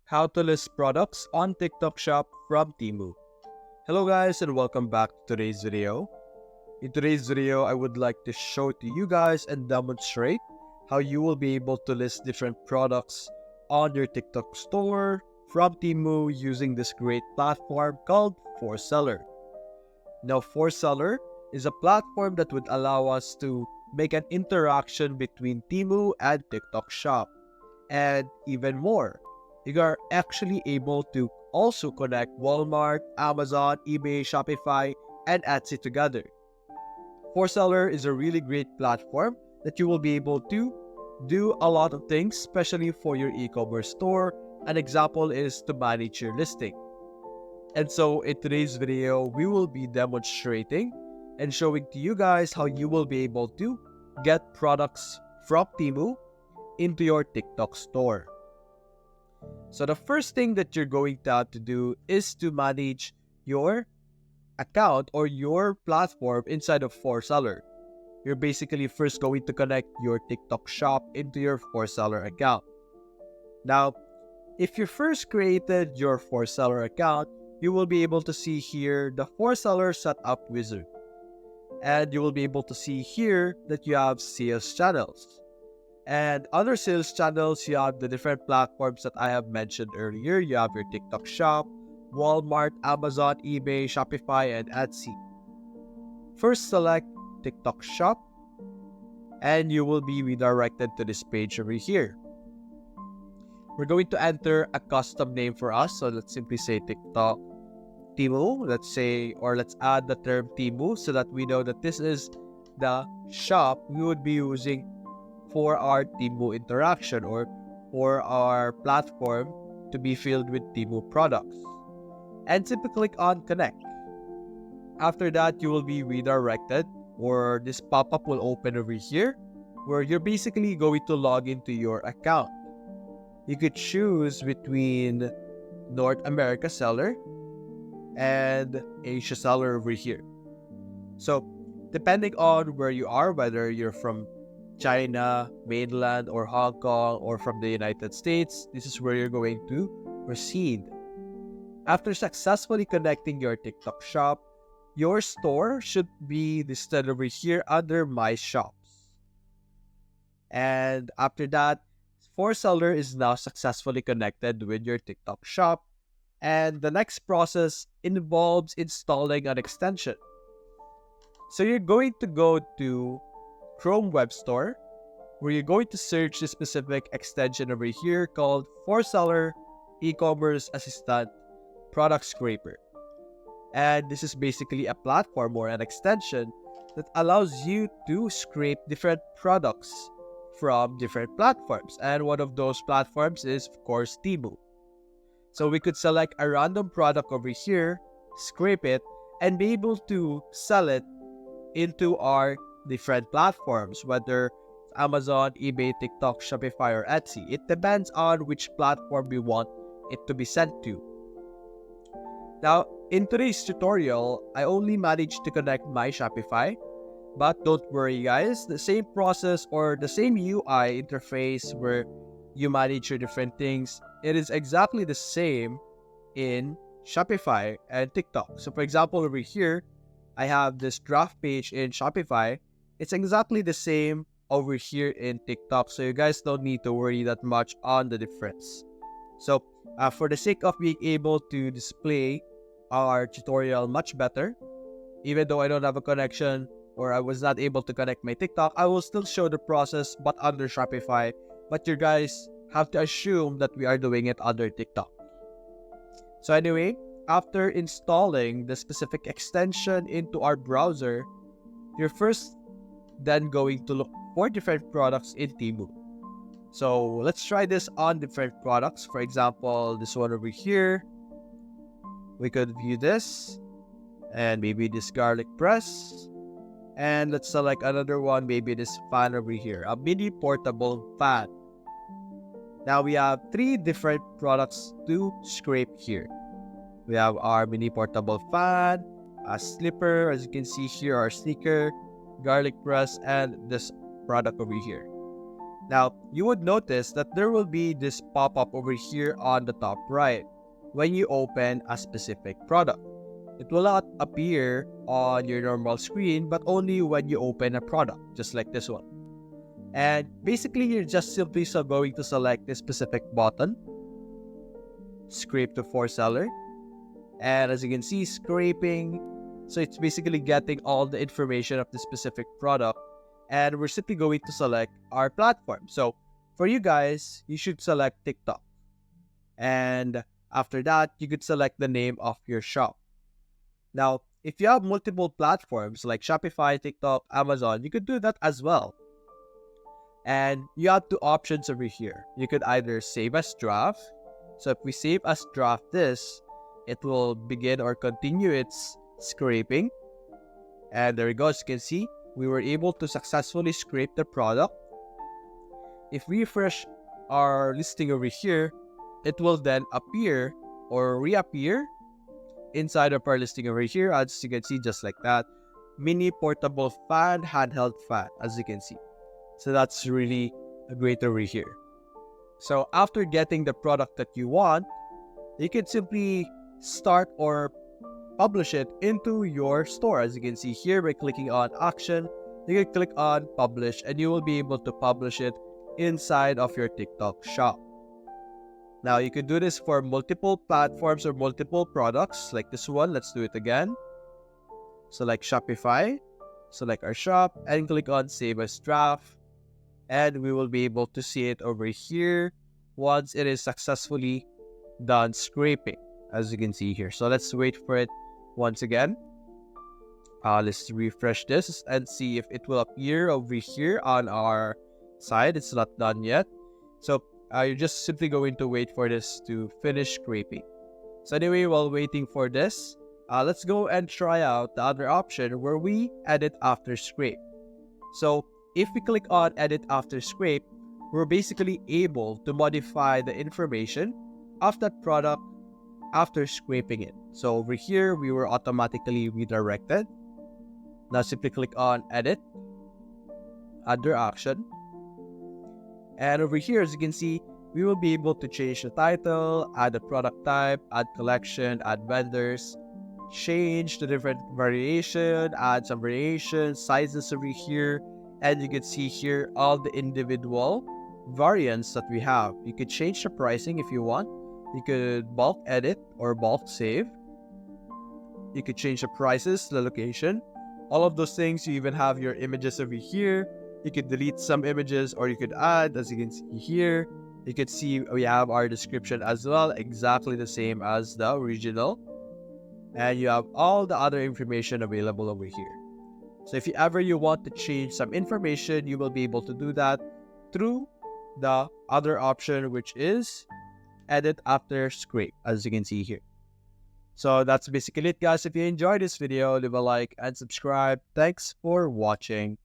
How to list products on TikTok Shop from Temu. Hello guys and welcome back to today's video. In today's video, I would like to show to you guys and demonstrate how you will be able to list different products on your TikTok store from Temu using this great platform called ForSeller. Now, ForSeller is a platform that would allow us to make an interaction between Temu and TikTok Shop. And even more, you are actually able to also connect Walmart, Amazon, eBay, Shopify, and Etsy together. ForSeller is a really great platform that you will be able to do a lot of things, especially for your e-commerce store. An example is to manage your listing. And so in today's video, we will be demonstrating and showing to you guys how you will be able to get products from Temu into your TikTok store. So the first thing that you're going to have to do is to manage your account or your platform inside of ForSeller. You're basically first going to connect your TikTok shop into your ForSeller account. Now, if you first created your ForSeller account, you will be able to see here the ForSeller setup wizard. And you will be able to see here that you have sales channels. And other sales channels, you have the different platforms that I have mentioned earlier. You have your TikTok shop, Walmart, Amazon, eBay, Shopify, and Etsy. First, select TikTok shop, and you will be redirected to this page over here. We're going to enter a custom name for us. So let's simply say TikTok Temu. Let's add the term Temu so that we know that this is the shop we would be using for our Temu interaction or for our platform to be filled with Temu products. And simply click on connect. After that, you will be redirected, or this pop-up will open over here where you're basically going to log into your account. You could choose between North America seller and Asia seller over here. So depending on where you are, whether you're from China, mainland, or Hong Kong, or from the United States, this is where you're going to proceed. After successfully connecting your TikTok shop, your store should be listed over here under My Shops. And after that, ForSeller is now successfully connected with your TikTok shop. And the next process involves installing an extension. So you're going to go to Chrome Web Store, where you're going to search the specific extension over here called ForSeller E-commerce Assistant Product Scraper. And this is basically a platform or an extension that allows you to scrape different products from different platforms. And one of those platforms is, of course, Temu. So we could select a random product over here, scrape it, and be able to sell it into our different platforms, whether Amazon, eBay, TikTok, Shopify, or Etsy. It depends on which platform we want it to be sent to. Now, in today's tutorial, I only managed to connect my Shopify, but don't worry guys, the same process or the same UI interface where you manage your different things, it is exactly the same in Shopify and TikTok. So for example, over here, I have this draft page in Shopify. It's exactly the same over here in TikTok. So you guys don't need to worry that much on the difference. So for the sake of being able to display our tutorial much better, even though I don't have a connection or I was not able to connect my TikTok, I will still show the process but under Shopify. But you guys have to assume that we are doing it under TikTok. So anyway, after installing the specific extension into our browser, you're first then going to look for different products in Temu. So let's try this on different products. For example, this one over here. We could view this and maybe this garlic press. And let's select another one, maybe this fan over here, a mini portable fan. Now we have 3 different products to scrape here. We have our mini portable fan, a slipper, as you can see here, our sneaker, garlic press, and this product over here. Now, you would notice that there will be this pop-up over here on the top right when you open a specific product. It will not appear on your normal screen, but only when you open a product, just like this one. And basically, you're just simply going to select this specific button, scrape to for seller. And as you can see, scraping. So it's basically getting all the information of the specific product. And we're simply going to select our platform. So for you guys, you should select TikTok. And after that, you could select the name of your shop. Now, if you have multiple platforms like Shopify, TikTok, Amazon, you could do that as well. And you have two options over here. You could either save as draft. So if we save as draft this, it will begin or continue its scraping. And there we go. As you can see, we were able to successfully scrape the product. If we refresh our listing over here, it will then appear or reappear inside of our listing over here. As you can see, just like that. Mini portable fan, handheld fan, as you can see. So that's really great over here. So after getting the product that you want, you can simply start or publish it into your store. As you can see here, by clicking on action, you can click on publish and you will be able to publish it inside of your TikTok shop. Now you can do this for multiple platforms or multiple products like this one. Let's do it again. Select Shopify, select our shop and click on save as draft. And we will be able to see it over here once it is successfully done scraping, as you can see here. So let's wait for it once again. Let's refresh this and see if it will appear over here on our side. It's not done yet. So you're just simply going to wait for this to finish scraping. So anyway, while waiting for this, let's go and try out the other option where we edit after scrape. So if we click on edit after scrape, we're basically able to modify the information of that product after scraping it. So over here, we were automatically redirected. Now simply click on edit, under action. And over here, as you can see, we will be able to change the title, add a product type, add collection, add vendors, change the different variation, add some variations, sizes over here. And you can see here all the individual variants that we have. You could change the pricing if you want. You could bulk edit or bulk save. You could change the prices, the location, all of those things. You even have your images over here. You could delete some images or you could add, as you can see here. You could see we have our description as well, exactly the same as the original. And you have all the other information available over here. So if you want to change some information, you will be able to do that through the other option, which is edit after scrape, as you can see here. So that's basically it, guys. If you enjoyed this video, leave a like and subscribe. Thanks for watching.